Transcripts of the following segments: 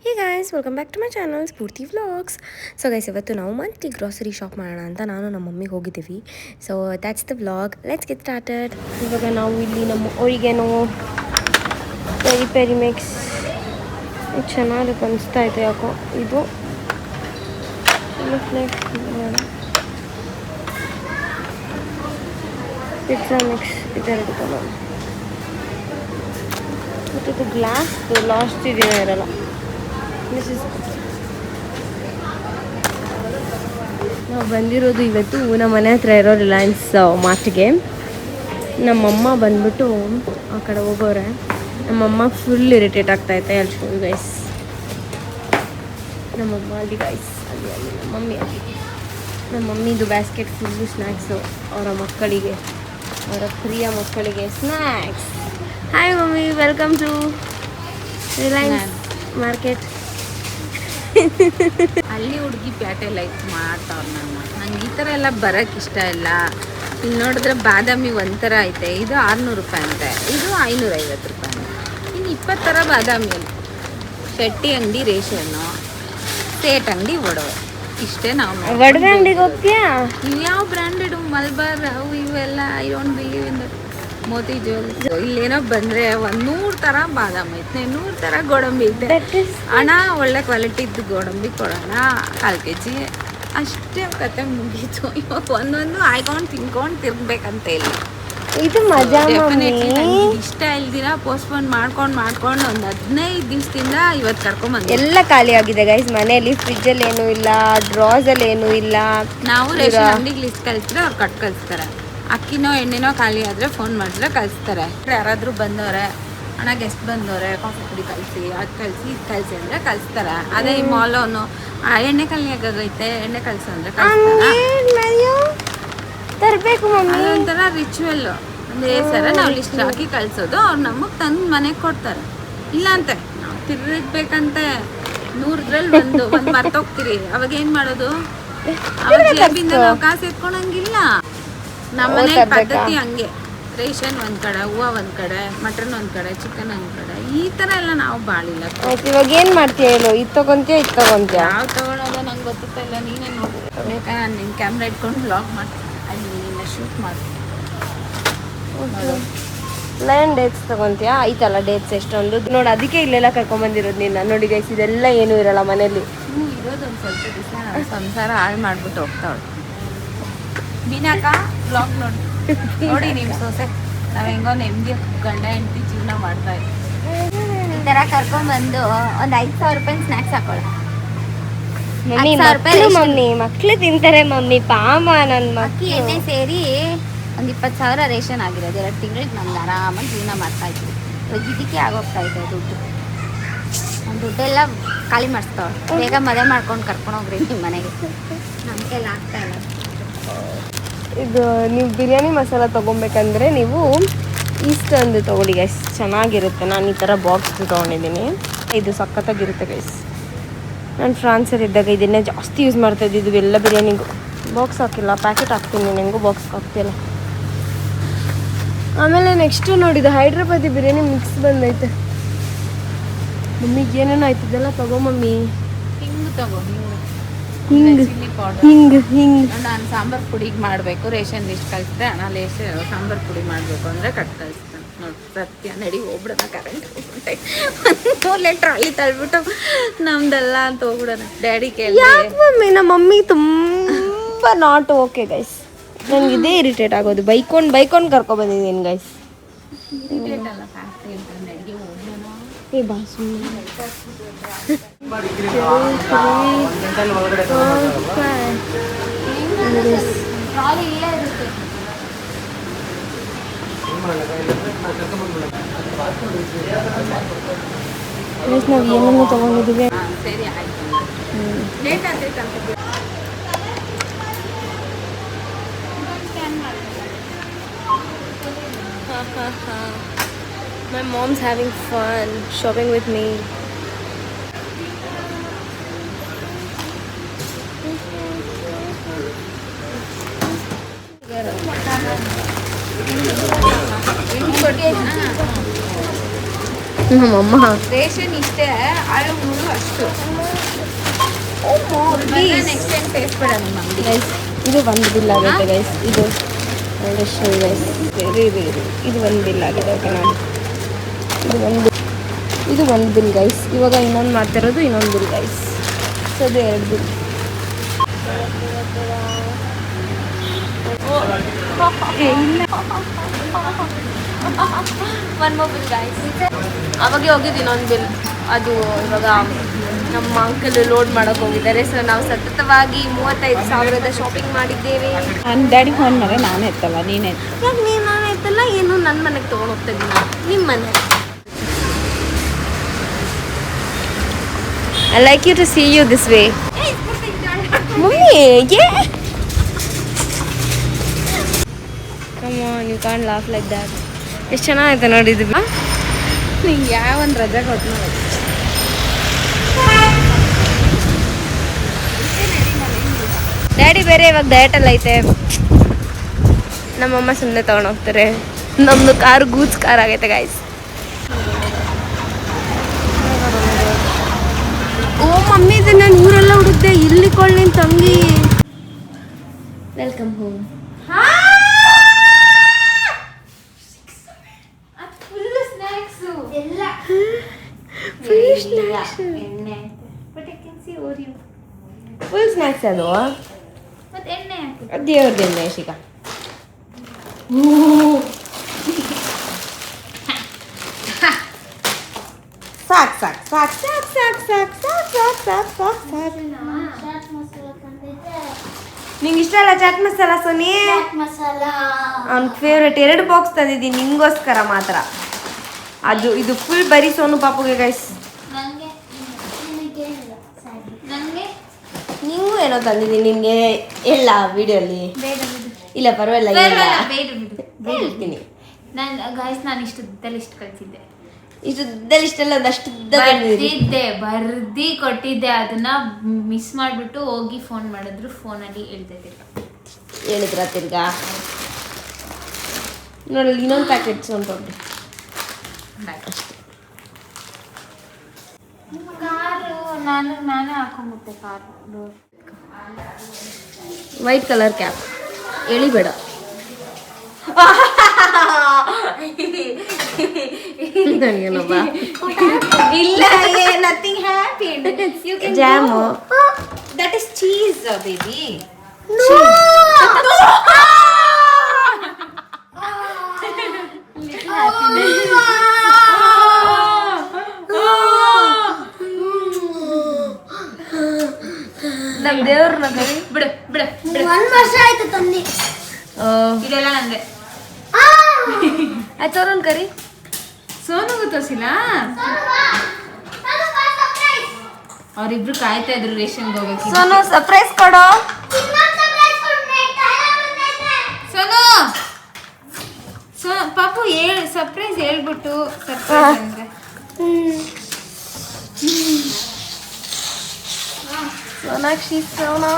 Hey guys, welcome back to my channel Spoorthi vlogs. So guys, ಇವತ್ತು ನಾವು monthly grocery shop ಮಾಡೋಣ ಅಂತ ನಾನು ನಮ್ಮ ಮಮ್ಮಿಗೆ ಹೋಗಿದ್ದೀವಿ. So that's the vlog. Let's get started. ಇವಾಗ ನಾವು ಇಲ್ಲಿ ನಮ್ಮ ಒರಿಗೆನೋ ಪೆರಿ ಪೆರಿ ಮಿಕ್ಸ್ ಚೆನ್ನಾಗಿ ಅನಿಸ್ತಾ ಇದೆ ಯಾಕೋ ಇದು ಪಿಜ್ಜಾ ಮಿಕ್ಸ್ ಇದೆರಡು ತಗೊಂಡು ಮತ್ತು ಇದು ಗ್ಲಾಸ್ ಲಾಸ್ಟ್ ಇದೆಯೋ ಇರಲ್ಲ. ನಾವು ಬಂದಿರೋದು ಇವತ್ತು ನಮ್ಮ ಮನೆ ಹತ್ರ ಇರೋ ರಿಲಯನ್ಸ್ ಮಾರ್ಟ್ಗೆ. ನಮ್ಮಮ್ಮ ಬಂದ್ಬಿಟ್ಟು ಆ ಕಡೆ ಹೋಗೋರೆ. ನಮ್ಮಮ್ಮ ಫುಲ್ ಇರಿಟೇಟ್ ಆಗ್ತಾಯಿತ್ತೆ. ಹೇಳ್ಸ್ಕೊಂಡು ಗೈಸ್, ನಮ್ಮಮ್ಮ ಅಲ್ಲಿ ಗೈಸ್ ಅಲ್ಲಿ ನಮ್ಮ ಮಮ್ಮಿದು ಬ್ಯಾಸ್ಕೆಟ್ ಫುಲ್ಲು ಸ್ನ್ಯಾಕ್ಸು ಅವರ ಮಕ್ಕಳಿಗೆ, ಅವರ ಪ್ರಿಯ ಮಕ್ಕಳಿಗೆ snacks. Hi mummy, welcome to Reliance market. ಅಲ್ಲಿ ಹುಡುಗಿ ಪ್ಯಾಟೆ ಲೈಕ್ ಮಾಡ್ತಾವ್ರು. ನಂಗೆ ಈ ಥರ ಎಲ್ಲ ಬರೋಕ್ಕೆ ಇಷ್ಟ ಇಲ್ಲ. ಇಲ್ಲಿ ನೋಡಿದ್ರೆ ಬಾದಾಮಿ ಒಂಥರ ಐತೆ, ಇದು 600 ರೂಪಾಯಿ ಅಂತೆ, ಇದು 550 ರೂಪಾಯಿ. ಇನ್ನು 20 ಥರ ಬಾದಾಮಿ. ಶೆಟ್ಟಿ ಅಂಗಡಿ ರೇಷನ್ನು, ಸೇಟ್ ಅಂಗಡಿ ಒಡವೆ, ಇಷ್ಟೇ ನಾವು. ಒಡವೆ ಅಂಗಡಿಗೆ ಹೋಗ್ತೀಯಾ? ಇವು ಯಾವ ಬ್ರ್ಯಾಂಡೆಡ್ ಮಲ್ಬಾರ್ ಅವು ಇವೆಲ್ಲ I don't believe in that. Moti jewels ಇಲ್ಲೇನೋ ಬಂದರೆ 100 ಥರ ಬಾದಾಮಿ ಐತೆ, 100 ಥರ ಗೋಡಂಬಿ ಐತೆ. ಹಣ ಒಳ್ಳೆ ಕ್ವಾಲಿಟಿ ಇದ್ದು ಗೋಡಂಬಿ ಕೊಡೋಣ 1/4 kg ಅಷ್ಟೇ, ಕತೆ ಮುಗೀತು. ಇವಾಗ ಒಂದೊಂದು ಆಯ್ಕೊಂಡು ತಿನ್ಕೊಂಡು ತಿರ್ಗ್ಬೇಕಂತ ಇಲ್ಲ. ಇದು ಮಜಾ. ಇಷ್ಟ ಇಲ್ದಿರ ಪೋಸ್ಟ್ಪೋನ್ ಮಾಡ್ಕೊಂಡು ಒಂದು 15 ದಿವಸದಿಂದ ಇವತ್ತು ಕರ್ಕೊಂಬಂದು ಎಲ್ಲ ಖಾಲಿ ಆಗಿದೆ ಗೈಸ್. ಮನೆಯಲ್ಲಿ ಫ್ರಿಜ್ಜಲ್ಲಿ ಏನೂ ಇಲ್ಲ, ಡ್ರಾಸಲ್ಲಿ ಏನೂ ಇಲ್ಲ. ನಾವು ರೇಷನ್ ಅಂಗಡಿಗೆ ಲಿಸ್ಟ್ ಕಳಿಸಿದ್ರೆ ಅವ್ರು ಕಟ್ ಕಳಿಸ್ತಾರೆ. ಅಕ್ಕಿನೋ ಎಣ್ಣೆನೋ ಖಾಲಿ ಆದರೆ ಫೋನ್ ಮಾಡಿದ್ರೆ ಕಳಿಸ್ತಾರೆ. ಯಾರಾದರೂ ಬಂದವ್ರೆ, ಅಣ್ಣ ಗೆಸ್ಟ್ ಬಂದವ್ರೆ, ಕಾಫಿ ಪುಡಿ ಕಳಿಸಿ, ಅದು ಕಳಿಸಿ ಇದು ಕಳಿಸಿ ಅಂದರೆ ಕಳಿಸ್ತಾರೆ. ಅದೇ ಈ ಮಾಲೋನು ಎಣ್ಣೆ ಖಾಲಿ ಆಗೈತೆ, ಎಣ್ಣೆ ಕಳಿಸು ಅಂದರೆ ತರಬೇಕು ಮಮ್ಮಿ. ಅದೊಂಥರ ರಿಚುವಲ್ಲು. ಒಂದೇ ಸರ ನಾವು ಲಿಸ್ಟ್ ಹಾಕಿ ಕಳಿಸೋದು, ಅವ್ರು ನಮಗೆ ತಂದು ಮನೆಗೆ ಕೊಡ್ತಾರೆ. ಇಲ್ಲ ಅಂತೆ ನಾವು ತಿರ್ಗಬೇಕಂತೆ 100ರಲ್ಲಿ ಒಂದು ಮರ್ತೋಗ್ತೀರಿ. ಅವಾಗ ಏನು ಮಾಡೋದು? ಅವಾಗ ಜೇಬಿಂದ ನಾವು ಕಾಸು ಎತ್ಕೊಳಂಗಿಲ್ಲ. ನಮ್ಮ ಮನೆ ಪದ್ಧತಿ ಹಂಗೆ. ರೇಷನ್ ಒಂದು ಕಡೆ, ಹೂವು ಒಂದು ಕಡೆ, ಮಟನ್ ಒಂದು ಕಡೆ, ಚಿಕನ್ ಒಂದು ಕಡೆ, ಈ ಥರ ಎಲ್ಲ ನಾವು ಬಾಳಿಲ್ಲ. ಇವಾಗ ಏನು ಮಾಡ್ತೀಯ ಹೇಳು? ಇದು ತಗೊಂತೀಯ, ಇದು ತಗೊಂತೀಯ? ಯಾವ ತಗೊಳೋದು ನಂಗೆ ಗೊತ್ತಿಲ್ಲ ಇಲ್ಲ. ನೀನೇ ನೋಡಿ ಬೇಕಾ? ನಾನು ನಿನ್ನ ಕ್ಯಾಮ್ರಾ ಇಟ್ಕೊಂಡು ವ್ಲಾಗ್ ಮಾಡ್ತೀನಿ, ಅಲ್ಲಿ ನಿನ್ನ ಶೂಟ್ ಮಾಡ್ತೀನಿ. ಲಯನ್ ಡೇಟ್ಸ್ ತಗೊಂತೀಯಾ? ಐತಲ್ಲ ಡೇಟ್ಸ್ ಎಷ್ಟೊಂದು ನೋಡಿ. ಅದಕ್ಕೆ ಇಲ್ಲೆಲ್ಲ ಕರ್ಕೊಂಬಂದಿರೋದು ನಿನ್ನ. ನೋಡಿ ಗೈಸ್, ಇದೆಲ್ಲ ಏನೂ ಇರಲ್ಲ ಮನೇಲಿ. ಇರೋದೊಂದು ಸ್ವಲ್ಪ ದಿವಸ ಸಂಸಾರ ಹಾಳು ಮಾಡ್ಬಿಟ್ಟು ಹೋಗ್ತಾವಳು. ಬೀನಾಕ ವ್ಲಾಗ್ ನೋಡಿ ನಿಮ್ಮ ಸೊಸೆ ನಾವು ಹೆಂಗೋ ನೆಮ್ಮದಿ ಗಂಡ ಹೆಂಡತಿ ಜೀವನ ಮಾಡ್ತಾ ಇದ್ದೀವಿ. ಈ ಥರ ಕರ್ಕೊಂಡ್ಬಂದು ಒಂದು 5,000 ರೂಪಾಯಿ ಸ್ನ್ಯಾಕ್ಸ್ ಹಾಕೊಳ್ಳ. ಮಮ್ಮಿ ಮಕ್ಳು ತಿಂತಾರೆ ಮಮ್ಮಿ, ಪಾಮ ನನ್ನ ಅಕ್ಕಿ ಎಣ್ಣೆ ಸೇರಿ ಒಂದು 20,000 ರೇಷನ್ ಆಗಿರೋದು. 2 ತಿಂಗಳಿಗೆ ನಮ್ಗೆ ಆರಾಮಾಗಿ ಜೀವನ ಮಾಡ್ತಾ ಇದ್ವಿ. ಇವಾಗ ಇದಕ್ಕೆ ಆಗೋಗ್ತಾ ಇದೆ ದುಡ್ಡು. ದುಡ್ಡೆಲ್ಲ ಖಾಲಿ ಮಾಡಿಸ್ತಾವೆ. ಬೇಗ ಮದುವೆ ಮಾಡ್ಕೊಂಡು ಕರ್ಕೊಂಡೋಗ್ರಿ ನಿಮ್ಮ ಮನೆಗೆ. ನಮ್ಮ ಕೈಲಿ ಆಗ್ತಾ ಇಲ್ಲ. ಇದು ನೀವು ಬಿರಿಯಾನಿ ಮಸಾಲ ತೊಗೊಬೇಕಂದ್ರೆ ನೀವು ಇಷ್ಟೊಂದು ತೊಗೊಳ್ಳಿ ಗೈಸ್, ಚೆನ್ನಾಗಿರುತ್ತೆ. ನಾನು ಈ ಥರ ಬಾಕ್ಸ್ ತೊಗೊಂಡಿದ್ದೀನಿ. ಇದು ಸಖತ್ತಾಗಿರುತ್ತೆ ಗೈಸ್. ನಾನು ಫ್ರಾನ್ಸಲ್ಲಿ ಇದ್ದಾಗ ಇದನ್ನೇ ಜಾಸ್ತಿ ಯೂಸ್ ಮಾಡ್ತಾ ಇದ್ದಿದ್ದು ಎಲ್ಲ ಬಿರಿಯಾನಿಗೂ. ಬಾಕ್ಸ್ ಹಾಕಿಲ್ಲ, ಪ್ಯಾಕೆಟ್ ಹಾಕ್ತೀನಿ. ನೀನು ಹೆಂಗೂ ಬಾಕ್ಸ್ ಹಾಕ್ತಿಲ್ಲ. ಆಮೇಲೆ ನೆಕ್ಸ್ಟು ನೋಡಿದ್ದು ಹೈದ್ರಾಬಾದಿ ಬಿರಿಯಾನಿ ಮಿಕ್ಸ್ ಬಂದೈತೆ. ಮಮ್ಮಿಗೆ ಏನೇನು ಆಯ್ತಿದ್ದೆಲ್ಲ ತಗೋ ಮಮ್ಮಿ. ಹಿಂಗೆ ತಗೋ, ಹಿಂಗೆ ನಾನು ಸಾಂಬಾರು ಪುಡಿಗೆ ಮಾಡಬೇಕು. ರೇಷನ್ ಲಿಸ್ಟ್ ಕಳಿಸಿದ್ರೆ ಹಣ ಸಾಂಬಾರು ಪುಡಿ ಮಾಡಬೇಕು ಅಂದರೆ ಕಟ್ ಕಳಿಸ್ತಾನೆ. ನೋಡಿ ಸತ್ಯ, ನಡಿ ಹೋಗ್ಬಿಡೋಣ. ಕರೆಂಟ್ ಹೋಗ್ಬಿಟ್ಟೆ ಟ್ರಾಲಿ ತಳ್ಬಿಟ್ಟು ನಮ್ದೆಲ್ಲ ಅಂತ ಹೋಗ್ಬಿಡೋಣ. ಡ್ಯಾಡಿ ಕೇಳಿ ಮಮ್ಮಿ. ನಮ್ಮ ಮಮ್ಮಿ ತುಂಬ ನಾಟ್ ಓಕೆ ಗೈಸ್. ನಂಗೆ ಇದೇ ಇರಿಟೇಟ್ ಆಗೋದು. ಬೈಕೊಂಡು ಕರ್ಕೊಬಂದಿದ್ದೀನಿ ಗೈಸ್. ಏ ಬಾ ಸುಮ್ಮನೆ. ಟ್ರಾಲಿ ಇಲ್ಲೇ ಇರುತ್ತೆ. ನಾವು ಏನನ್ನು ತಗೊಂಡಿದ್ದೀವಿ. ಸರಿ ಆಯ್ತು. ಲೇಟ್ ಆಗ್ತೈತೆ ಅಂತ. My mom's having fun shopping with me. ನಮ್ಮಮ್ಮ ರೇಷನ್ ಇಷ್ಟೇ ಆಳು ಮೂರು ಅಷ್ಟು ನೆಕ್ಸ್ಟ್ ಟೈಮ್ ಟೇಸ್ಟ್ ಬೇಡ ನಿಮ್ಮ ಅಂಗಡಿ. ಗೈಸ್ ಇದು ಒಂದು ಬಿಲ್ ಆಗುತ್ತೆ ಗೈಸ್. ಇದು ಅಡಿಷನಲ್ ಗೈಸ್. ಇದು ಒಂದು ಬಿಲ್ ಆಗಿದೆ. ಓಕೆ ನಾನು ಇದು ಒಂದು ಬಿಲ್ ಗೈಸ್. ಇವಾಗ ಇನ್ನೊಂದು ಮಾಡ್ತಿರೋದು ಇನ್ನೊಂದು ಬಿಲ್ ಗೈಸ್. ಸೊ ಅದು 2 bill. One more bill guys. ಅವಾಗೆ ಹೋಗಿದ್ದು ಇನ್ನೊಂದು ಬಿಲ್. ಅದು ಇವಾಗ ನಮ್ಮ ಅಂಕಲ್ ಲೋಡ್ ಮಾಡೋಕೆ ಹೋಗಿದ್ದಾರೆ. ಸೊ ನಾವು ಸತತವಾಗಿ 35,000 ಶಾಪಿಂಗ್ ಮಾಡಿದ್ದೇವೆ. ನನ್ನ ಡ್ಯಾಡಿ ಫೋನ್ ಮಾಡಿ ನಾನೇ ಎತ್ತಲ್ಲ, ನೀನೇ ಯಾಕೆ ನೀನು ನಾನು ಎತ್ತಲ್ಲ? ಏನು ನನ್ನ ಮನೆಗೆ ತೊಗೊಂಡು ಹೋಗ್ತಾ ಇದ್ದೀನಿ. ನಿಮ್ಮ ಮನೆ. I like you to see you this way. Mummy, yeah. Come on, you can't laugh like that. ಎಷ್ಟು ಚೆನ್ನಾಗೈತೆ ನೋಡಿದ್ವಿ. ನಿಂಗೆ ಯಾವ ಒಂದು ರಜೆ ಕೊಟ್ಟು ನೋಡಿ. ಡ್ಯಾಡಿ ಬೇರೆ ಇವಾಗ ಡಯಟಲ್ಲಿ ಐತೆ. ನಮ್ಮಮ್ಮ ಸುಮ್ಮನೆ ತೊಗೊಂಡು ಹೋಗ್ತಾರೆ. ನಮ್ಮದು ಕಾರು ಗೂಡ್ಸ್ ಕಾರ್ ಆಗೈತೆ ಗೈಸ್. ಓ ಮಮ್ಮಿ, ಇದು ನಾನು ಊರೆಲ್ಲ ಹುಡುಕ್ದೆ. ಇಲ್ಲಿ ಕೊಳ್ಳಿ ತಂಗಿ. Welcome home. ಫುಲ್ ಸ್ನ್ಯಾಕ್ಸ್ ಅದು. ದೇವ್ರದ್ದು ಎಣ್ಣೆ ಶಿಕ. ಸಾಕು ಸಾಕು ಸಾಕು ಸಾಕು ಸಾಕು ಸಾಕು ಸಾಕು ಸಾಕು ಸಾಕು ಸಾಕು ನಿಂಗೆ ಇಷ್ಟ ಅಲ್ಲ ಚಾಟ್ ಮಸಾಲ ಸೋನಿ? ಅವ್ನ ಫೇವ್ರೇಟ್ 2 ಬಾಕ್ಸ್ ತಂದಿದ್ದೀನಿ ನಿಂಗೋಸ್ಕರ ಮಾತ್ರ. ಅದು ಇದು ಫುಲ್ ಬರೀ ಸೋನು ಪಾಪುಗೆ ಗೈಸ್. ನಿಂಗೂ ಏನೋ ತಂದಿದ್ದೀನಿ. ನಿಮಗೆ ಎಲ್ಲ ವಿಡಿಯೋಲಿ ಇಲ್ಲ ಪರವಾಗಿಲ್ಲ ಹೇಳ್ತೀನಿ. ನಾನು ಇಷ್ಟದಲ್ಲಿ ಇಷ್ಟು ಕಳಿಸಿದ್ದೆ. ಇಷ್ಟುದ್ದಲ್ಲಿ ಇಷ್ಟೆಲ್ಲ ಒಂದಷ್ಟು ಬರ್ದಿ ಕೊಟ್ಟಿದ್ದೆ. ಅದನ್ನ ಮಿಸ್ ಮಾಡಿಬಿಟ್ಟು ಹೋಗಿ ಫೋನ್ ಮಾಡಿದ್ರು. ಫೋನಲ್ಲಿ ಹೇಳಿದ್ರ ತಿರ್ಗಾ ನೋಡಿ. ಇನ್ನೊಂದು ಪ್ಯಾಕೆಟ್ಸ್ ಒಂದು ಕಾರು ನಾನೇ ಹಾಕೊಂಡ್ಬಿಟ್ಟೆ. Car white colour cap. ಎಳಿಬೇಡ. ಇಲ್ಲ, nothing happen. You can jam. That is cheese baby. ನಮ್ ದೇವ್ರನ್ನ ಬಿಡು ಬಿಡು ಬಿಡು. 1 ವರ್ಷ ಆಯ್ತು ತಂದಿ. ಇದೆಲ್ಲ ನಂದೆ. ಸೋನನ್ ಕರಿ. ಸೋನುಗೂ ತೋರಿಸಿಲ್ಲ. ಅವ್ರಿಬ್ರು ಕಾಯ್ತಾ ಇದ್ರು ರೇಷನ್ಗೆ ಹೋಗಕ್ಕೆ. ಸೋನು ಸರ್ಪ್ರೈಸ್ ಕೊಡೋ. ಸೋನು ಪಾಪು ಸರ್ಪ್ರೈಸ್ ಹೇಳ್ಬಿಟ್ಟು ಸರ್ಪ್ರೈಸ್ ಅಂದ್ರೆ ಸೋನಾಕ್ಷಿ ಸೋನಾ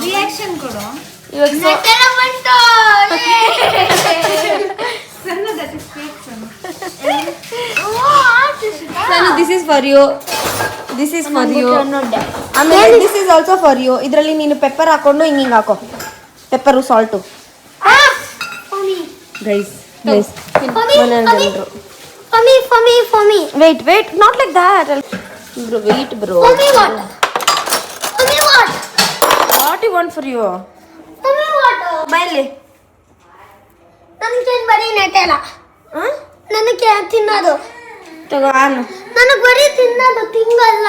ರಿಯಾಕ್ಷನ್ ಕೊಡು. ಇವಾಗ Sonu this is for you. This is for you. ಆಮೇಲೆ this is also for you. ಇದರಲ್ಲಿ ನೀನು ಪೆಪ್ಪರ್ ಹಾಕೊಂಡು ಹಿಂಗೆ ಹಾಕೋ. Pepper salt guys. Guys wait not like that bro. Wait bro. What you want for you? ಬೈಲಿ. ನನಗೆ ಬರೀ ನೆಟ್ಟಲ್ಲ. ನನಗೆ ತಿನ್ನೋದು ತಗೋ ಆನು. ನನಗೆ ಬರೀ ತಿನ್ನೋದು ತಿಂಗಲ್ಲ.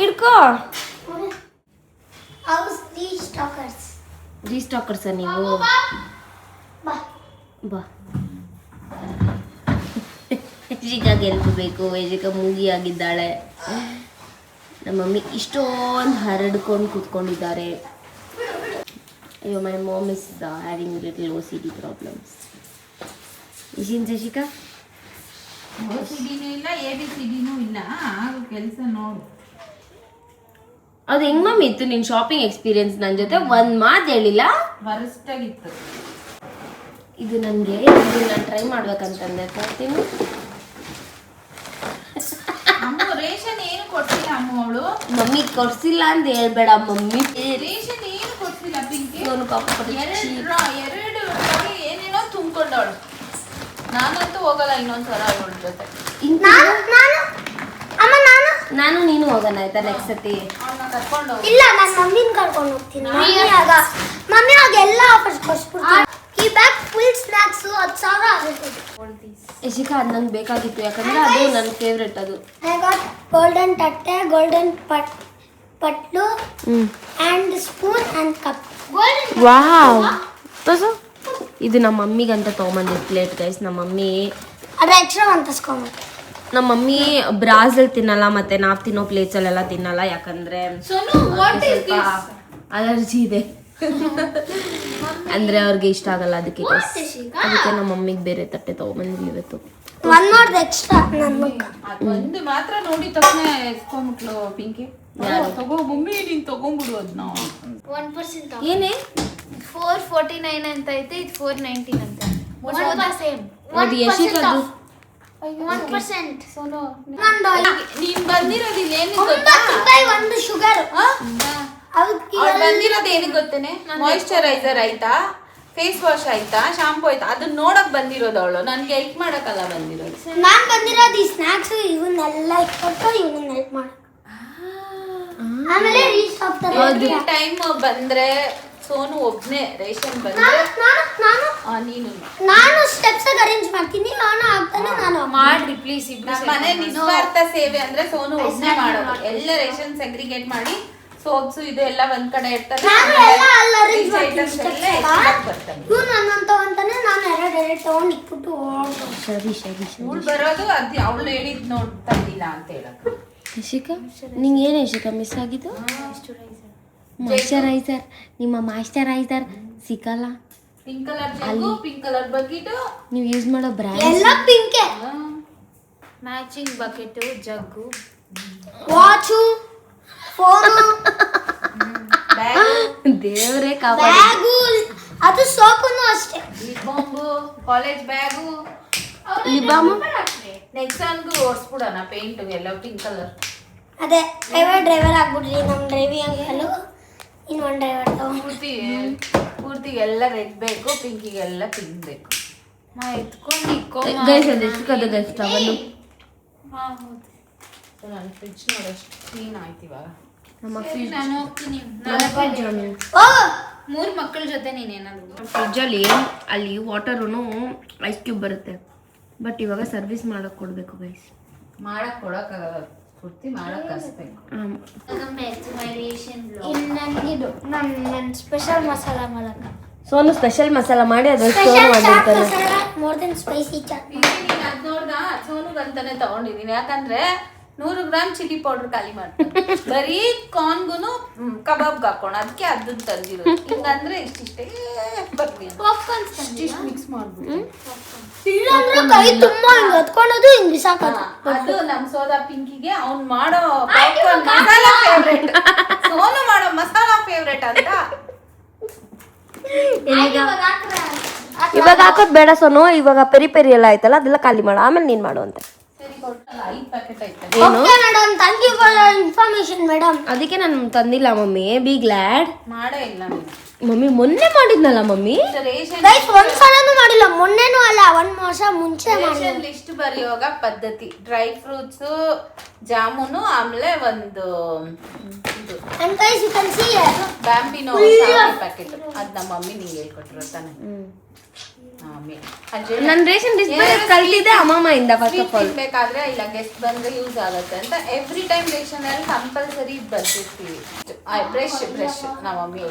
ಇಡ್ಕೋ. ರೀಸ್ಟಾಕರ್ಸ ನೀವು. ಬಾ ಯಜಿಕ ಗೆಲ್ಬೇಕು. ಯಜಿಕ ಮೂಗಿ ಆಗಿದ್ದಾಳೆ. ನಮ್ಮ ಮಮ್ಮಿ ಇಷ್ಟೊಂದು ಹರಡ್ಕೊಂಡು ಕೂತ್ಕೊಂಡಿದ್ದಾರೆ. ಅಯ್ಯೋ, my mom is having little OCD problems. ಇಶಿನ್ ಶಶಿಕಾ OCDನೂ ಇಲ್ಲ, ABCDನೂ ಇಲ್ಲ. ಆಗೋ ಕೆಲಸ ನೋಡು. ಅದು ಹೆಂಗ್ ಮಮ್ಮಿ ಇತ್ತು ನಿನ್ನ ಶಾಪಿಂಗ್ ಎಕ್ಸ್ಪೀರಿಯನ್ಸ್? ನನ್ನ ಜೊತೆ ಒಂದು ಮಾತು ಹೇಳಿಲ್ಲ. ವರಸ್ಟ್ ಆಗಿತ್ತು. ಇದು ನನಗೆ ನಾನು ಟ್ರೈ ಮಾಡ್ಬೇಕಂತಂದೆ ತರ್ತೀನಿ. ಅಮ್ಮ ರೇಷನ್ ಏನು ಕೊಡ್ತಿಲ್ಲ ಅಮ್ಮ ಅವಳು. ಮಮ್ಮಿ ಕೊಡ್ಸಿಲ್ಲ ಅಂತ ಹೇಳ್ಬೇಡ ಮಮ್ಮಿ. ರೇಷನ್ ಏನು ಕೊಡ್ತಿಲ್ಲ ಪಿಂಕಿ. ಎರಡು ಏನೇನೋ ತುಂಬ್ಕೊಂಡವಳು. ನಾನಂತೂ ಹೋಗಲ್ಲ ಇನ್ನೊಂದ್ಸಲ ಅವಳ ಜೊತೆ. ನಾನು ನೀನು ಹೋಗೋಣ ಆಯ್ತಾ ನೆಕ್ಸ್ಟ್ ಸತಿ. ಅವಳನ್ನ ಕರ್ಕೊಂಡು ಇಲ್ಲ ನಾನು ಮಮ್ಮಿನ ಕರ್ಕೊಂಡು ಹೋಗ್ತೀನಿ. ಮಮ್ಮಿ ಆಗ ಎಲ್ಲ ಆಫರ್ಸ್ ಕೊಡ್ಸ್ಬಿಡ್ತೀನಿ. ಈ ಬ್ಯಾಗ್ ಫುಲ್ ಸ್ನಾಕ್ಸ್ 10,000 ಆಗುತ್ತೆ. ಯಶಿಕಾ ಅದು ನಂಗೆ ಬೇಕಾಗಿತ್ತು, ಯಾಕಂದ್ರೆ ಅದು ನನ್ನ ಫೇವ್ರೆಟ್. ಅದು ಐ ಗಾಟ್ ಗೋಲ್ಡನ್ ತಟ್ಟೆ, ಗೋಲ್ಡನ್ ಪಟ್ಲು and spoon and cup. Wow. ಇದು ನಮ್ಮ ಮಮ್ಮಿಗಂತ ತೊಗೊಂಬಂದಿದ್ದು ಪ್ಲೇಟ್ ಗೈಸ್. ನಮ್ಮ ಮಮ್ಮಿ ಅದ್ರ ಎಕ್ಸ್ಟ್ರಾ ಒಂದು ತಸ್ಕೊಂಬ. ನಮ್ಮ ಮಮ್ಮಿ ಬ್ರಾಸಲ್ಲಿ ತಿನ್ನಲ್ಲ, ಮತ್ತೆ ನಾವು ತಿನ್ನೋ ಪ್ಲೇಟ್ಸಲ್ಲೆಲ್ಲ ತಿನ್ನಲ್ಲ, ಯಾಕಂದ್ರೆ ಸ್ವಲ್ಪ ಅಲರ್ಜಿ ಇದೆ. ಅಂದ್ರೆ ಅವ್ರಿಗೆ ಇಷ್ಟ ಆಗಲ್ಲ, ಅದಕ್ಕೆ ನಮ್ಮ ಮಮ್ಮಿಗೆ ಬೇರೆ ತಟ್ಟೆ ತಗೊಂಬಂದಿಲ್ಲ ಇವತ್ತು. ಒನ್ ಮೋರ್ ಎಕ್ಸ್ಟ್ರಾ ನನ್ನ ಒಂದು ಮಾತ್ರ ನೋಡಿ ತಕ್ಷಣ ಎಸ್ಕೊಂಡ್ಬಿಟ್ಲು ಪಿಂಕಿ. ತಗೋ ಮಮ್ಮಿ ನೀನ್ ತಗೊಂಡ್ಬಿಡು ಅದನ್ನ. 1% ಏನೇ 449 ಅಂತ ಐತೆ, ಇದು 419 ಅಂತ. ಸೇಮ್ ಅದು ಯಶಿಕದು 1%. ಸೋನು ನೀನ್ ಬಂದಿರೋದು ಇಲ್ಲಿ ಏನು ಗೊತ್ತಾ? ರೂಪಾಯಿ ಒಂದು ಶುಗರ್. ಅವ್ಳು ಬಂದಿರೋದು ಏನು ಗೊತ್ತೇನೆ? ಮಾಯಿಶ್ಚರೈಸರ್ ಆಯ್ತಾ, ಫೇಸ್ ವಾಶ್ ಆಯ್ತಾ, ಶಾಂಪೂ ಆಯ್ತಾ, ಅದನ್ನ ನೋಡಕ್ ಬಂದಿರೋದು ಅವಳು. ನನ್ಗೆ ಹೆಲ್ಪ್ ಮಾಡಕ್ಕಲ್ಲ ಬಂದಿರೋದು. ನಾನ್ ಬಂದಿರೋದು ಈ ಸ್ನಾಕ್ಸ್ ಇವನ್ನೆಲ್ಲ ಇಟ್ಕೊಟ್ಟು ಇವನ್ನ ಹೆಲ್ಪ್ ಮಾಡ. ಆಮೇಲೆ ರೀಸ್ಟಾಪ್ ತರ ಟೈಮ್ ಬಂದ್ರೆ ಸೋನು ಒಬ್ನೇ ರೇಷನ್ ಬಂದ್ರೆ ನಾನು ಸ್ಟೆಪ್ಸ್ ಅರೇಂಜ್ ಮಾಡ್ತೀನಿ. ನಾನು ಆಗ್ತಾನೆ ನಾನು ಮಾಡ್ರಿ ಪ್ಲೀಸ್. ನಮ್ಮ ಮನೆ ನಿಸ್ವಾರ್ಥ ಸೇವೆ ಅಂದ್ರೆ ಸೋನು ಒಬ್ನೇ ಮಾಡೋದು. ಎಲ್ಲ ರೇಷನ್ ಸೆಗ್ರಿಗೇಟ್ ಮಾಡಿ ಸೋಪ್ಸ್ ಇದು ಎಲ್ಲ ಒಂದ್ ಕಡೆ ಇರ್ತಾರೆ. ನಾನು ಎಲ್ಲ ಅಲ್ಲಿ ಅರೇಂಜ್ ಮಾಡ್ತೀನಿ. ಇವ್ನು ನನ್ನಂತ ಅಂತಾನೆ ನಾನು ಎರಡು ತಗೊಂಡು ಇಟ್ಬಿಟ್ಟು ಸರಿ. ಅವಳು ಬರೋದು ಅದು ಅವಳು ಹೇಳಿದ್ ನೋಡ್ತಾ ಇದ್ದಿಲ್ಲ ಅಂತ ಹೇಳಕ್. ಯಶಿಕಾ ನಿಂಗೆ ಏನು ಯಶಿಕಾ ಮಿಸ್ ಆಗಿದ್ದು? ಮಾಯಿಶ್ಚರೈಸರ್. ನಿಮ್ಮ ಮಾಯಿಶ್ಚರೈಸರ್ ಸಿಕ್ಕಲ್ಲ. ಪಿಂಕ್ ಕಲರ್ ಜಗ್ಗು, ಪಿಂಕ್ ಕಲರ್ ಬಕೆಟ್, ನೀವು ಯೂಸ್ ಮಾಡೋ ಬ್ರ್ಯಾಂಡ್ ಎಲ್ಲ ಪಿಂಕೆ. ಮ್ಯಾಚಿಂಗ್ ಬಕೆಟ್, ಜಗ್ಗು, ವಾಚು, ಫೋನು, ದೇವರೇ ಬ್ಯಾಗು, ಅದು ಸೋಪುನು ಅಷ್ಟೇ. ಬಾಂಬು, ಕಾಲೇಜ್ ಬ್ಯಾಗು, ಲಿಬಾಮು, ನೆಕ್ಸಾನ್ಗೂ ಓಡಿಸ್ಬಿಡೋಣ ಪೇಂಟ್ ಎಲ್ಲ ಪಿಂಕ್ ಕಲರ್. ಅದೇ ಡ್ರೈವರ್ ಆಗ್ಬಿಡ್ರಿ ನಮ್ಮ ಡ್ರೈವಿಂಗ್ ಅಂಕಲು. ಇನ್ನೊಂದು ಡ್ರೈವರ್ ಪೂರ್ತಿಗೆ ಎಲ್ಲ ರೆಡ್ ಬೇಕು, ಪಿಂಕಿಗೆಲ್ಲ ಪಿಂಕ್ ಬೇಕು. ಎತ್ಕೊಂಡು ಗೈಸ್ ಅದು ಎಷ್ಟು ಕದ ಗೈಸ್ ಟವಲ್ಲು. ನನ್ನ ಫ್ರಿಡ್ಜ್ ನೋಡೋಷ್ಟು ಕ್ಲೀನ್ ಆಯ್ತು ಇವಾಗ. ನಮ್ಮ ಫ್ರಿಡ್ಜ್ ನಾನು ಹೋಗ್ತೀನಿ. ಓ 3 ಮಕ್ಕಳ ಜೊತೆ ನೀನೇನಾದ್ರು ಫ್ರಿಡ್ಜಲ್ಲಿ ಅಲ್ಲಿ ವಾಟರೂ ಐಸ್ ಕ್ಯೂಬ್ ಬರುತ್ತೆ. ಬಟ್ ಇವಾಗ ಸರ್ವಿಸ್ ಮಾಡಕ್ ಕೊಡ್ಬೇಕು ಗೈಸ್. ಮಾಡಕ್ ಕೊಡಕ್ಕಾಗಲ್ಲ, ಪೂರ್ತಿ ಮಾಡಕ್ ಕಲಿಸ್ಬೇಕು. ಇನ್ನಂಗಿದು ನನ್ನ ಸ್ಪೆಷಲ್ ಮಸಾಲ ಮಾಡಕ. ಸೋನು ಸ್ಪೆಷಲ್ ಮಸಾಲ ಮಾಡಿ ಅದ್ರ ಸ್ಟೋರ್ ಮಾಡಿರ್ತಾನೆ. More than spicy chaat. ನೀನು ಅದ್ ನೋಡ್ದ ಸೋನುಗಂತಾನೆ ತಗೊಂಡಿದೀನಿ. ಯಾಕಂದ್ರೆ 100 ಗ್ರಾಮ್ ಚಿಲ್ಲಿ ಪೌಡರ್ ಖಾಲಿ ಮಾಡ್ತೀನಿ. ಬರೀ ಕಾರ್ನ್ಗುನು ಕಬಾಬ್ಗೆ ಹಾಕೋಣ, ಅದಕ್ಕೆ ಅದನ್ನ ತಂದಿರೋದು. ಹಿಂಗಂದ್ರೆ ಇಷ್ಟಿಷ್ಟೇ ಬರ್ತೀನಿ, ಇಷ್ಟಿಷ್ಟು ಮಿಕ್ಸ್ ಮಾಡ್ಬಿಟ್ಟು. ಇಲ್ಲಾಂದ್ರೆ ಕೈ ತುಂಬಾ ಹಿಂಗ್ ಹತ್ಕೊಳ್ಳೋದು ಹಿಂಗ್ ಬಿಸಾಕೋದು. ಅದು ನಮ್ ಸೋದಾ ಪಿಂಕಿಗೆ ಅವ್ನ್ ಮಾಡೋ ಪಾಪ್ಕಾರ್ನ್ ಮಸಾಲಾ ಫೇವ್ರೇಟ್. ಸೋನು ಮಾಡೋ ಮಸಾಲಾ ಫೇವ್ರೇಟ್ ಅಂತ. ಇವಾಗ ಹಾಕೋದ್ ಬೇಡ ಸೋನು. ಇವಾಗ ಪೆರಿ ಪೆರಿ ಎಲ್ಲ ಆಯ್ತಲ್ಲ, ಅದೆಲ್ಲ ಖಾಲಿ ಮಾಡು, ಆಮೇಲೆ ನೀನ್ ಮಾಡು ಅಂತ. ಸರಿ ಕೊಟ್ಟಲ್ಲ, 5 ಪ್ಯಾಕೆಟ್ ಐತೆ. Okay madam, thank you for information madam. ಅದಕ್ಕೆ ನಾನು ತಂದಿಲ್ಲ ಮಮ್ಮಿ. B glad. ಮಾಡೇ ಇಲ್ಲ ನೀನು. ಮಮ್ಮಿ ಮೊನ್ನೆ ಮಾಡಿದ್ನಲ್ಲ ಮಮ್ಮಿ. ರೇಷನ್ ಗೈಸ್ ಒಂದ್ಸಲನೂ ಮಾಡಿಲ್ಲ, ಮೊನ್ನೆನೂ ಅಲ್ಲ, 1 ವರ್ಷ ಮುಂಚೆ ಮಾಡಿಲ್ಲ. ಲಿಸ್ಟ್ ಬರೆಯುವಾಗ ಪದ್ಧತಿ ಡ್ರೈ ಫ್ರೂಟ್ಸ್, ಜಾಮೂನು, ಆಮೇಲೆ ಒಂದು ಇದು and guys you can see Bambino packet. ಅದ್ ನಮ್ಮ ಮಮ್ಮಿ ನಿಂಗೆ ಹೇಳ್ಕೊಟ್ಟಿರೋ ತಾನೆ. ನನ್ ರೇಷನ್ ಲಿಸ್ಟ್ ಕಲ್ತಿದ್ದೆ ಅಮ್ಮಮ್ಮ ಫಸ್ಟ್ ಆಫ್ ಆಲ್. ಬೇಕಾದ್ರೆ ಇಲ್ಲ ಗೆಸ್ಟ್ ಬಂದ್ರೆ ಯೂಸ್ ಆಗುತ್ತೆ ಅಂತ ಎವ್ರಿ ಟೈಮ್ ರೇಷನ್ ಅಲ್ಲಿ ಕಂಪಲ್ಸರಿ ಬರ್ತಿರ್ತೀವಿ. ಬ್ರಷ್ ನಮ್ಮ ಮಮ್ಮಿ.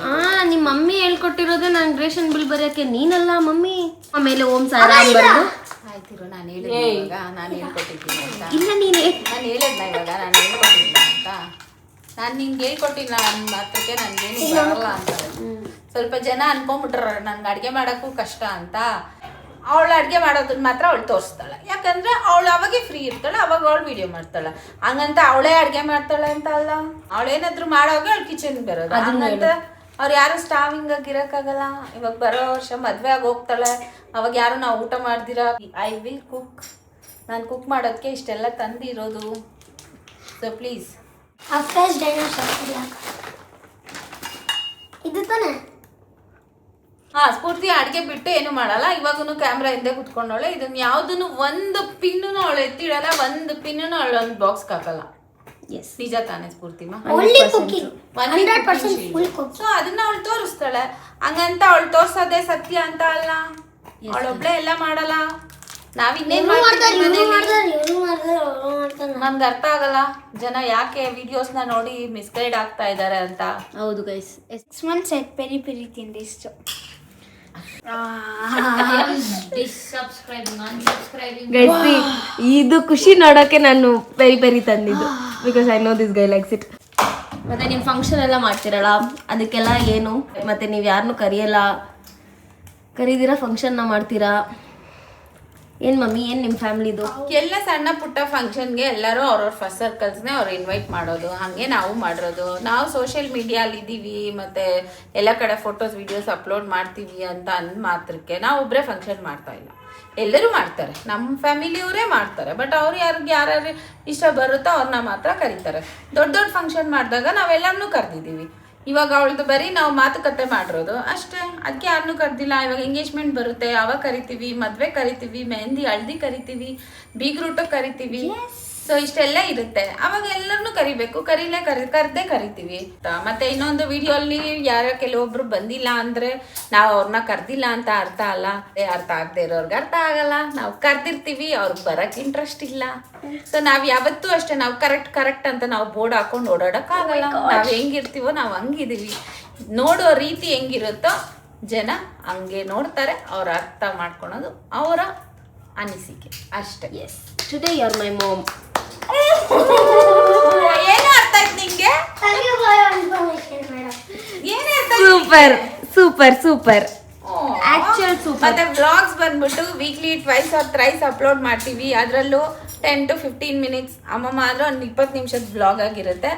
ನಿಮ್ಮ ಮಮ್ಮಿ ಹೇಳ್ಕೊಟ್ಟಿರೋದೇ ನನ್ ರೇಷನ್ ಬಿಲ್ ಬರೆಯಕ್ಕೆ. ನೀನಲ್ಲ ಮಮ್ಮಿ. ಆಮೇಲೆ ಓಂ ಸಾಯಿರಾಮ್ ಬರ್ದು. ಆಯ್ತಿರೋ ನಾನು ಹೇಳಿದ್ದೆ ಇವಾಗ, ನಾನು ಹೇಳ್ಕೊಟ್ಟಿದ್ದೀನಿ ಅಂತ. ಇಲ್ಲ ನೀನೇ ನಾನು ಹೇಳಿದ್ನ ಇವಾಗ, ನಾನು ಹೇಳ್ಕೊಟ್ಟಿಲ್ಲ ಅಂತ. ನಾನು ನಿಂಗೆ ಹೇಳ್ಕೊಟ್ಟಿಲ್ಲ ನನ್ನ ಹತ್ರಕ್ಕೆ ನನ್ಗೇನು ಬರಲ್ಲ ಅಂತಾರೆ. ಸ್ವಲ್ಪ ಜನ ಅನ್ಕೊಂಡ್ಬಿಟ್ರ ನನ್ಗೆ ಅಡ್ಗೆ ಮಾಡೋಕ್ಕೂ ಕಷ್ಟ ಅಂತ. ಅವಳು ಅಡುಗೆ ಮಾಡೋದನ್ನ ಮಾತ್ರ ಅವಳು ತೋರಿಸ್ತಾಳೆ. ಯಾಕಂದ್ರೆ ಅವಳು ಅವಾಗೆ ಫ್ರೀ ಇರ್ತಾಳೆ, ಅವಾಗ ಅವಳು ವಿಡಿಯೋ ಮಾಡ್ತಾಳೆ. ಹಂಗಂತ ಅವಳೇ ಅಡುಗೆ ಮಾಡ್ತಾಳೆ ಅಂತ ಅಲ್ಲ, ಅವಳೇನಾದ್ರೂ ಮಾಡೋವಾಗ ಅವಳು ಕಿಚನ್ಗೆ ಬರೋದು. ಹಂಗಂತ ಅವ್ರು ಯಾರು ಸ್ಟಾವಿಂಗ್ ಆಗಿ ಇರೋಕ್ಕಾಗಲ್ಲ. ಇವಾಗ ಬರೋ ವರ್ಷ ಮದುವೆ ಆಗಿ ಹೋಗ್ತಾಳೆ, ಅವಾಗ ಯಾರು ನಾವು ಊಟ ಮಾಡ್ದಿರಾ ಐ ವಿಲ್ ಕುಕ್. ನಾನು ಕುಕ್ ಮಾಡೋದಕ್ಕೆ ಇಷ್ಟೆಲ್ಲ ತಂದಿರೋದು. So please. ಇದು ತಾನೆ ಸ್ಫೂರ್ತಿ ಅಡುಗೆ ಬಿಟ್ಟು ಏನು ಮಾಡಲ್ಲ. ಇವಾಗೂ ಕ್ಯಾಮ್ರಾ ಹಿಂದೆ ಕುತ್ಕೊಂಡವಳೆ. ಇದನ್ನ ಯಾವ್ದನ್ನು ಒಂದು ಪಿನ್ನು ಅವಳು ಎತ್ತಿಡಲ್ಲ, ಒಂದು ಪಿನ್ನು ಅವಳು ಒಂದು ಬಾಕ್ಸ್ಗೆ ಹಾಕಲ್ಲ. ಎಸ್, ನಿಜ ತಾನೇ ಸ್ಫೂರ್ತಿಮಾ? Only cooking 100% full cooking. So ಅದನ್ನ ಅವಳು ತೋರಿಸ್ತಾಳೆ. ಹಂಗಂತ ಅವಳು ತೋರ್ಸೋದೇ ಸತ್ಯ ಅಂತ ಅಲ್ಲ. ಅವಳೊಬ್ಳೆ ಎಲ್ಲ ಮಾಡಲ್ಲ. ನಾವ್ ಇನ್ನೇನ್ ನನ್ಗೆ ಅರ್ಥ ಆಗಲ್ಲ ಜನ ಯಾಕೆ ವಿಡಿಯೋಸ್ನ ನೋಡಿ ಮಿಸ್ಗೈಡ್ ಆಗ್ತಾ ಇದಾರೆ ಅಂತ. ಹೌದು ಗೈಸ್. 6 months ಆಯ್ತು ಪೆರಿ ಪೆರಿ ತಿಂಡಿ ಇಷ್ಟು. ಗೈಸ್ ಇದು ಖುಷಿ ನೋಡೋಕೆ ನಾನು ಪೆರಿ ಪೆರಿ ತಂದಿದ್ದು, because I know this guy likes it. ಮತ್ತೆ ನೀವು ಫಂಕ್ಷನ್ ಎಲ್ಲ ಮಾಡ್ತಿರಲ್ಲ, ಅದಕ್ಕೆಲ್ಲ ಏನು, ಮತ್ತೆ ನೀವು ಯಾರನ್ನೂ ಕರೀದಿರಾ ಫಂಕ್ಷನ್ನ ಮಾಡ್ತೀರಾ? ಏನು ಮಮ್ಮಿ, ಏನು ನಿಮ್ಮ ಫ್ಯಾಮಿಲಿದು? ಎಲ್ಲ ಸಣ್ಣ ಪುಟ್ಟ ಫಂಕ್ಷನ್ಗೆ ಎಲ್ಲರೂ ಅವ್ರವ್ರ ಫಸ್ಟ್ ಸರ್ಕಲ್ಸ್ನೇ ಅವ್ರು ಇನ್ವೈಟ್ ಮಾಡೋದು. ಹಾಗೆ ನಾವು ಮಾಡಿರೋದು. ನಾವು ಸೋಷಿಯಲ್ ಮೀಡಿಯಾಲಿ ಇದ್ದೀವಿ ಮತ್ತೆ ಎಲ್ಲ ಕಡೆ ಫೋಟೋಸ್ ವಿಡಿಯೋಸ್ ಅಪ್ಲೋಡ್ ಮಾಡ್ತೀವಿ ಅಂತ ಅಂದ ಮಾತ್ರಕ್ಕೆ ನಾವು ಒಬ್ಬರೇ ಫಂಕ್ಷನ್ ಮಾಡ್ತಾ ಇಲ್ಲ. ಎಲ್ಲರೂ ಮಾಡ್ತಾರೆ, ನಮ್ಮ ಫ್ಯಾಮಿಲಿಯವರೇ ಮಾಡ್ತಾರೆ. ಬಟ್ ಅವ್ರು ಯಾರ್ಯಾರು ಇಷ್ಟ ಬರುತ್ತೋ ಅವ್ರನ್ನ ಮಾತ್ರ ಕರೀತಾರೆ. ದೊಡ್ಡ ದೊಡ್ಡ ಫಂಕ್ಷನ್ ಮಾಡಿದಾಗ ನಾವೆಲ್ಲರನ್ನೂ ಕರೆದಿದ್ದೀವಿ. ಇವಾಗ ಅವಳದು ಬರೀ ನಾವು ಮಾತುಕತೆ ಮಾಡಿರೋದು ಅಷ್ಟೇ. ಅದಕ್ಕೆ ಯಾರನ್ನೂ ಕರೆದಿಲ್ಲ. ಇವಾಗ ಎಂಗೇಜ್ಮೆಂಟ್ ಬರುತ್ತೆ, ಅವಾಗ ಕರಿತೀವಿ, ಮದುವೆ ಕರಿತೀವಿ, ಮೆಹಂದಿ ಹಳದಿ ಕರಿತೀವಿ, ಬೀಗ್ರೂಟಕ್ಕೆ ಕರಿತೀವಿ. ಸೊ ಇಷ್ಟೆಲ್ಲ ಇರುತ್ತೆ. ಅವಾಗ ಎಲ್ಲರನ್ನೂ ಕರಿಬೇಕು. ಕರ್ದೇ ಕರಿತೀವಿ. ಮತ್ತೆ ಇನ್ನೊಂದು ವಿಡಿಯೋಲ್ಲಿ ಯಾರೋ ಕೆಲವೊಬ್ರು ಬಂದಿಲ್ಲ ಅಂದ್ರೆ ನಾವು ಅವ್ರನ್ನ ಕರ್ದಿಲ್ಲ ಅಂತ ಅರ್ಥ ಅಲ್ಲ. ಅರ್ಥ ಆಗದೆ ಇರೋರ್ಗೆ ಅರ್ಥ ಆಗಲ್ಲ. ನಾವು ಕರ್ದಿರ್ತೀವಿ, ಅವ್ರಿಗೆ ಬರಕ್ ಇಂಟ್ರೆಸ್ಟ್ ಇಲ್ಲ. ಸೊ ನಾವ್ ಯಾವತ್ತೂ ಅಷ್ಟೇ, ನಾವು ಕರೆಕ್ಟ್ ಅಂತ ನಾವು ಬೋರ್ಡ್ ಹಾಕೊಂಡು ಓಡಾಡಕ್ ಆಗಲ್ಲ. ನಾವ್ ಹೆಂಗಿರ್ತೀವೋ ನಾವು ಹಂಗಿದೀವಿ. ನೋಡೋ ರೀತಿ ಹೆಂಗಿರುತ್ತೋ ಜನ ಹಂಗೆ ನೋಡ್ತಾರೆ. ಅವ್ರ ಅರ್ಥ ಮಾಡ್ಕೊಳೋದು ಅವರ ಅನಿಸಿಕೆ ಅಷ್ಟೇ. Yes, today you are my mom. ಏನು ಅರ್ಥ ಆಯ್ತು ನಿಂಗೆ? ಏನೇ super super super, actual super. ಮತ್ತೆ ವ್ಲಾಗ್ಸ್ ಬಂದ್ಬಿಟ್ಟು weekly twice or thrice upload ಮಾಡ್ತೀವಿ. ಅದರಲ್ಲೂ 10 to 15 minutes ಅಮ್ಮಮ್ಮ ಆದ್ರೆ ಒಂದು 20 ನಿಮಿಷದ ವ್ಲಾಗ್ ಆಗಿರುತ್ತೆ.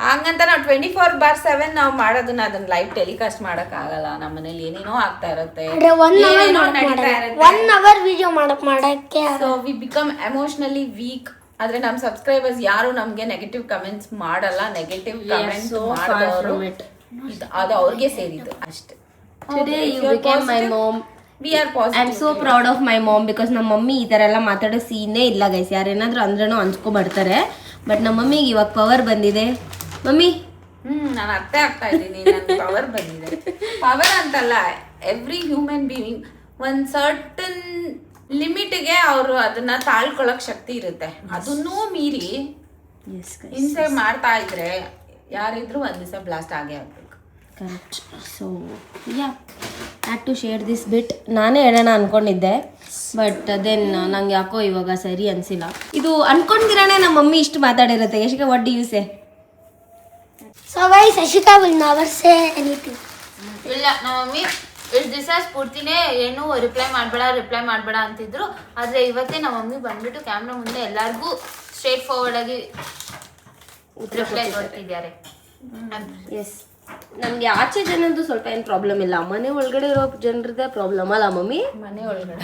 ಹಂಗಂತ ನಾವು 24/7 ನಾವು ಮಾಡೋದನ್ನ ಅದನ್ನ ಲೈವ್ ಟೆಲಿಕಾಸ್ಟ್ ಮಾಡಕ್ ಆಗಲ್ಲ. ನಮ್ಮ ಮನೇಲಿ ಏನೇನೋ ಆಗ್ತಾ ಇರುತ್ತೆ, ಏನೇನೋ ನಡೀತಾ ಇರುತ್ತೆ. 1 hour ವಿಡಿಯೋ ಮಾಡಕ್ಕೆ. So we become emotionally weak. ಆದ್ರೆ ನಮ್ಮ ಸಬ್ಸ್ಕ್ರೈಬರ್ಸ್ ಯಾರು ನಮ್ಗೆ ನೆಗೆಟಿವ್ ಕಮೆಂಟ್ಸ್ ಮಾಡಲ್ಲ. ನೆಗೆಟಿವ್ ಕಮೆಂಟ್ಸ್ ಮಾಡಿದವರು ಅದು ಅವ್ರಿಗೆ ಸೇರಿದ್ದು ಅಷ್ಟೇ. Today you became my mom. We are positive. I am so proud of my mom because ನಮ್ಮ ಮಮ್ಮಿ ಈ ಥರ ಎಲ್ಲ ಮಾತಾಡೋ ಸೀನೇ ಇಲ್ಲ ಗೈಸ್. ಯಾರೇನಾದ್ರೂ ಅಂದ್ರೂ ಅನ್ಸ್ಕೊಬರ್ತಾರೆ. ಬಟ್ ನಮ್ಮ ಮಮ್ಮಿಗೆ ಇವಾಗ ಪವರ್ ಬಂದಿದೆ. ಮಮ್ಮಿ ನಾನು ಅರ್ಥ ಆಗ್ತಾ ಇದ್ದೀನಿ. ನನ್ನ ಪವರ್ ಬಂದಿದೆ. ಪವರ್ ಅಂತಲ್ಲ, ಎವ್ರಿ ಹ್ಯೂಮನ್ ಬೀಯಿಂಗ್ ಒಂದ್ ಸರ್ಟನ್ ಲಿಮಿಟ್ಗೆ ಅವರು ಅದನ್ನ ತಾಳ್ಕೊಳಕ್ ಶಕ್ತಿ ಇರುತ್ತೆ. ಅದನ್ನೂ ಮೀರಿ ಹಿಂಸೆ ಮಾಡ್ತಾ ಇದ್ರೆ ಯಾರಿದ್ರು ಒಂದ್ ದಿವಸ ಬ್ಲಾಸ್ಟ್ ಆಗೇ ಆಗ್ಬೇಕು. Correct. So yeah, had to share this bit. ನಾನೇ ಹೇಳೋಣ ಅನ್ಕೊಂಡಿದ್ದೆ, ಬಟ್ ದೆನ್ ನಂಗೆ ಯಾಕೋ ಇವಾಗ ಸರಿ ಅನ್ಸಿಲ್ಲ. ಇದು ಅನ್ಕೊಂಡಿರಾನೆ ನಮ್ಮ ಮಮ್ಮಿ ಇಷ್ಟು ಮಾತಾಡಿರುತ್ತೆ. Yashika, what do you say? So guys, Ashika will never say anything. ಇಲ್ಲ, ನಮ್ಮ ಮಮ್ಮಿ ಇಷ್ಟು ದಿವಸ ಸ್ಫೂರ್ತಿನೇ ಏನು ರಿಪ್ಲೈ ಮಾಡಬೇಡ ಅಂತಿದ್ರು. ಆದ್ರೆ ಇವತ್ತೇ ನಮ್ಮ ಮಮ್ಮಿ ಬಂದ್ಬಿಟ್ಟು ಕ್ಯಾಮ್ರಾ ಮುಂದೆ ಎಲ್ಲರಿಗೂ ಸ್ಟ್ರೇಟ್ ಫಾರ್ವರ್ಡ್ ಆಗಿ ರಿಪ್ಲೈ ಕೊಡ್ತಿದ್ದಾರೆ. ಎಸ್, ನಮಗೆ ಆಚೆ ಜನದ್ದು ಸ್ವಲ್ಪ ಏನು ಪ್ರಾಬ್ಲಮ್ ಇಲ್ಲ, ಮನೆ ಒಳಗಡೆ ಇರೋ ಜನರದ್ದೇ ಪ್ರಾಬ್ಲಮ್ ಅಲ್ಲ ಮಮ್ಮಿ? ಮನೆ ಒಳಗಡೆ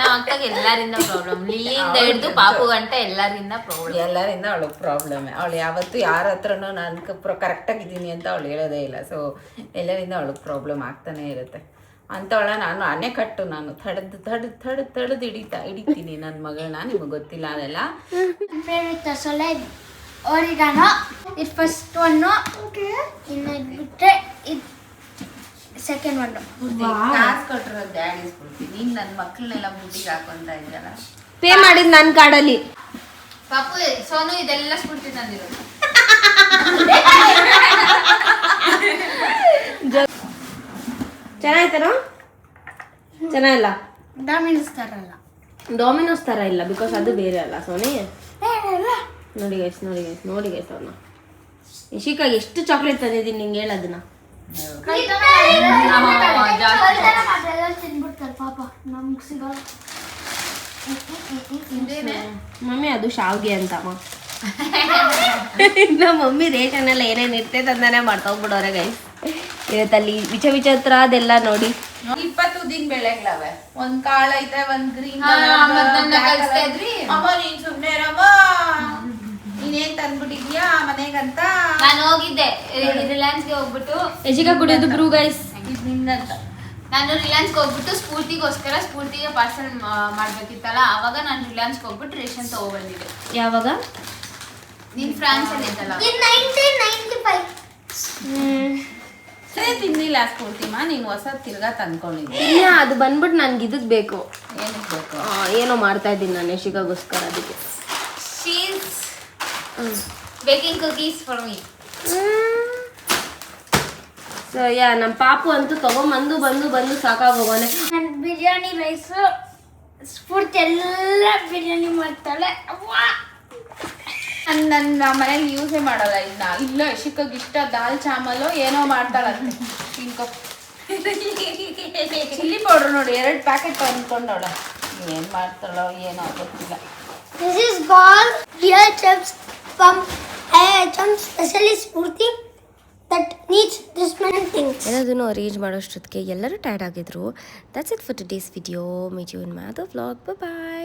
ನಮ್ಮ ಅಕ್ಕಗೆ ಎಲ್ಲರಿಂದ ಪ್ರಾಬ್ಲಮ್. ಲಿಲ್ಲಿಯಿಂದ ಹಿಡಿದು ಪಾಪು ಗಂಟ ಎಲ್ಲರಿಂದ ಅವಳು ಪ್ರಾಬ್ಲಮ್. ಅವಳು ಯಾವತ್ತೂ ಯಾರ ಹತ್ರನೂ ನಾನು ಕರೆಕ್ಟಾಗಿದ್ದೀನಿ ಅಂತ ಅವಳು ಹೇಳೋದೇ ಇಲ್ಲ. ಸೊ ಎಲ್ಲರಿಂದ ಅವಳಿಗೆ ಪ್ರಾಬ್ಲಮ್ ಆಗ್ತಾನೆ ಇರುತ್ತೆ. ಅಂತವಳ ನಾನು ಅಣೆಕಟ್ಟು, ನಾನು ತಡೆದು ಹಿಡಿತೀನಿ ನನ್ನ ಮಗಳನ್ನ. ನಿಮಗೆ ಗೊತ್ತಿಲ್ಲ ಅದೆಲ್ಲ. Oregano. It first one, ಬಿಟ್ರೆ ಸೆಕೆಂಡ್ ಒನ್. ಕಾಸು ಕೊಟ್ಟಿರೋ ಡ್ಯಾಡಿ ಸ್ಫೂರ್ತಿ. ನೀನು ನನ್ನ ಮಕ್ಕಳನ್ನೆಲ್ಲ ಬುಟ್ಟಿಗೆ ಹಾಕೊಂತ ಇದ್ದಲ್ಲ. ಪೇ ಮಾಡಿದ್ ನನ್ನ ಕಾರ್ಡಲ್ಲಿ. ಪಾಪು ಸೋನು ಇದೆಲ್ಲ ಸ್ಫೂರ್ತಿ ತಂದಿರೋದು. ಚೆನ್ನಾಯ್ತೇನೋ? ಚೆನ್ನಾಗಿಲ್ಲ. ಡಾಮಿನೋಸ್ ಥರ ಇಲ್ಲ, ಬಿಕಾಸ್ ಅದು ಬೇರೆ ಅಲ್ಲ ಸೋನಿ. ನೋಡಿ ಗೈಸ್ ಅವ್ರನ್ನ. ಯಶಿಕಾ ಎಷ್ಟು ಚಾಕ್ಲೇಟ್ ತಂದಿದ್ದೀನಿ ನಿಂಗೆ ಹೇಳೋದನ್ನ. ಮಮ್ಮಿ ಅದು ಶಾವ್ಗೆ ಅಂತಮ್ಮ. ನಮ್ಮ ಮಮ್ಮಿ ರೇಷನ್ ಎಲ್ಲ ಏನೇನು ಇರ್ತೈತೆ ಅಂತಾನೆ ಮಾಡ್ತಾ ಹೋಗ್ಬಿಡೋರೆ ಗೈಸ್. ಇವತ್ತಲ್ಲಿ ವಿಚಿತ್ರ ಅದೆಲ್ಲ ನೋಡಿ 20 ಉದ್ದಿನ ಬೇಳೆಗಳವೆ, ಒಂದ್ ಕಾಳು ಐತೆ, ಒಂದ್ ಗ್ರೀನ್ ಕಳಿಸ್ತಾ ಇದ್ರಿ. ಅಮ್ಮ ನೀನ್ ಸುಮ್ನೆ ರಮ್ಮ, ನೀನೇನ್ ತಂದ್ಬಿಟ್ಟಿದ್ಯಾ ಮನೆಗಂತ. ನಾನು ಹೋಗಿದ್ದೆ ರಿಲಯನ್ಸ್ಗೆ ಹೋಗ್ಬಿಟ್ಟು ಯಶಿಕಾ ಕುಡಿಯೋದು ಬ್ರೂ ಗೈಸ್. ಇದ್ ನಿಂಗಂತ. ನಾನು ರಿಲಯನ್ಸ್ಗೆ ಹೋಗ್ಬಿಟ್ಟು ಸ್ಫೂರ್ತಿಗೆ ಪಾರ್ಸಲ್ ಮಾಡ್ಬೇಕಿತ್ತಲ್ಲ, ಅವಾಗ ನಾನು ರಿಲಯನ್ಸ್ಗೆ ಹೋಗ್ಬಿಟ್ಟು ರೇಷನ್ ತಗೊಬಂದಿದ್ದೆ. ಯಾವಾಗ? ನೀನ್ ಫ್ರಾನ್ಸ್ ಅಲ್ಲಿ ಇದ್ದಲ್ಲ In 1995. ಸರಿ ತಿನ್ನಿಲ್ಲ ಸ್ಫೂರ್ತಿಮಾ, ನೀನ್ ಹೊಸ ತಿರ್ಗಾ ತಂದ್ಕೊಂಡಿದ್ದೆ. ಇಲ್ಲ, ಅದು ಬಂದ್ಬಿಟ್ಟು ನನ್ಗೆ ಇದಕ್ ಬೇಕು. ಏನಕ್ಕೆ ಬೇಕು? ಏನೋ ಮಾಡ್ತಾ ಇದ್ದೀನಿ ನಾನು ಯಶಿಕಾಗೋಸ್ಕರ, ಅದಕ್ಕೆ. She's baking cookies for me. So yeah, ನಮ್ಮ ಪಾಪು ಅಂತೂ ತಗೊಂಬಂದು ಬಂದು ಸಾಕಾಗೋಗೋನೆ. ನನ್ನ ಬಿರಿಯಾನಿ ರೈಸ್ ಸ್ಫೂರ್ತಿ ಎಲ್ಲ ಬಿರಿಯಾನಿ ಮಾಡ್ತಾಳೆ. ನನ್ನ ಮನೇಲಿ ಯೂಸೇ ಮಾಡಲ್ಲ ಇದನ್ನ. ಇಲ್ಲ ಯಶಿಕಾಗ್ ಇಷ್ಟ ದಾಲ್ ಚಾಮಲು ಏನೋ ಮಾಡ್ತಾಳಂತೆ. ಚಿಲ್ಲಿ ಪೌಡರ್ ನೋಡಿ 2 ಪ್ಯಾಕೆಟ್ ತಂದ್ಕೊಂಡವಳ. ಏನ್ ಮಾಡ್ತಾಳೋ ಏನೋ ಗೊತ್ತಿಲ್ಲ. This is called real chips from IHM specially Spurti that needs this many things. ಎಲ್ಲದನ್ನು ಅರೇಂಜ್ ಮಾಡೋಷ್ಟೊತ್ತಿಗೆ ಎಲ್ಲರೂ ಟೈರ್ಡ್ ಆಗಿದ್ರು. That's it for today's video. Meet you in my other vlog. Bye.